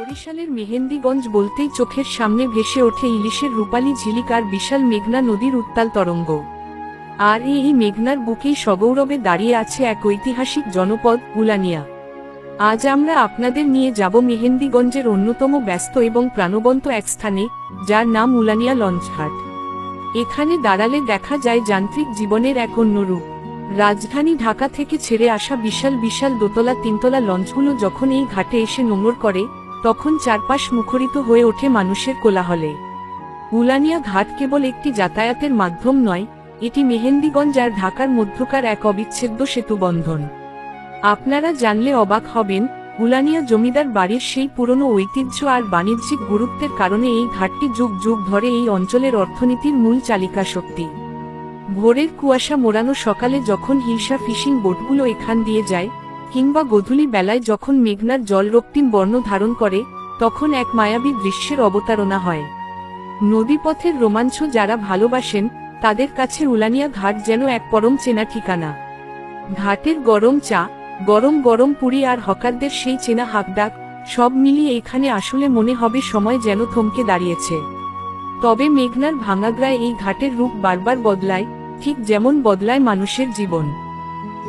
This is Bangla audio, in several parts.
বরিশালের মেহেন্দিগঞ্জ বলতেই চোখের সামনে ভেসে ওঠে ইলিশের রূপালী ঝিলিক আর বিশাল মেঘনা নদীর উত্তাল তরঙ্গ। আর এই মেঘনার বুকেই সগৌরবে দাঁড়িয়ে আছে এক ঐতিহাসিক জনপদ উলানিয়া। আজ আমরা আপনাদের নিয়ে যাব মেহেন্দিগঞ্জের অন্যতম ব্যস্ত এবং প্রাণবন্ত এক স্থানে, যার নাম উলানিয়া লঞ্চঘাট। এখানে দাঁড়ালে দেখা যায় যান্ত্রিক জীবনের এক অন্য রূপ। রাজধানী ঢাকা থেকে ছেড়ে আসা বিশাল বিশাল দোতলা তিনতলা লঞ্চগুলো যখন এই ঘাটে এসে নোঙর করে, তখন চারপাশ মুখরিত হয়ে ওঠে মানুষের কোলাহলে। উলানিয়া ঘাট কেবল একটি যাতায়াতের মাধ্যম নয়, এটি মেহেন্দিগঞ্জ আর ঢাকার মধ্যকার এক অবিচ্ছেদ্য সেতুবন্ধন। আপনারা জানলে অবাক হবেন, উলানিয়া জমিদার বাড়ির সেই পুরনো ঐতিহ্য আর বাণিজ্যিক গুরুত্বের কারণে এই ঘাটটি যুগ যুগ ধরে এই অঞ্চলের অর্থনীতির মূল চালিকা শক্তি। ভোরের কুয়াশা মোড়ানো সকালে যখন হিলসা ফিশিং বোটগুলো এখান দিয়ে যায়, কিংবা গোধূলি বেলায় যখন মেঘনার জল রক্তিম বর্ণ ধারণ করে, তখন এক মায়াবী দৃশ্যের অবতারণা হয়। নদীপথের রোমাঞ্চ যারা ভালোবাসেন, তাদের কাছে উলানিয়া ঘাট যেন এক পরম চেনা ঠিকানা। ঘাটের গরম চা, গরম গরম পুরি আর হকারদের সেই চেনা হাঁকডাক, সব মিলিয়ে এখানে আসলে মনে হবে সময় যেন থমকে দাঁড়িয়েছে। তবে মেঘনার ভাঙাগ্রায় এই ঘাটের রূপ বারবার বদলায়, ঠিক যেমন বদলায় মানুষের জীবন।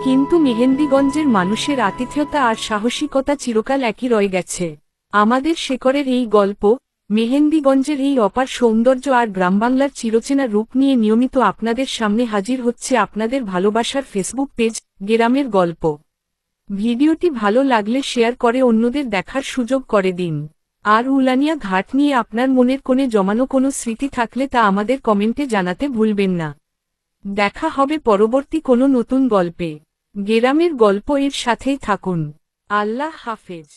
কিন্তু মেহেন্দিগঞ্জের মানুষের আতিথেয়তা আর সাহসিকতা চিরকাল একই রয়ে গেছে। আমাদের শেকড়ের এই গল্প, মেহেন্দিগঞ্জের এই অপার সৌন্দর্য আর গ্রামবাংলার চিরচেনা রূপ নিয়ে নিয়মিত আপনাদের সামনে হাজির হচ্ছে আপনাদের ভালোবাসার ফেসবুক পেজ গ্রামের গল্প। ভিডিওটি ভালো লাগলে শেয়ার করে অন্যদের দেখার সুযোগ করে দিন। আর উলানিয়া ঘাট নিয়ে আপনার মনের কোণে জমানো কোনো স্মৃতি থাকলে তা আমাদের কমেন্টে জানাতে ভুলবেন না। দেখা হবে পরবর্তী কোনো নতুন গল্পে। গ্রামের গল্প এর সাথেই থাকুন। আল্লাহ হাফেজ।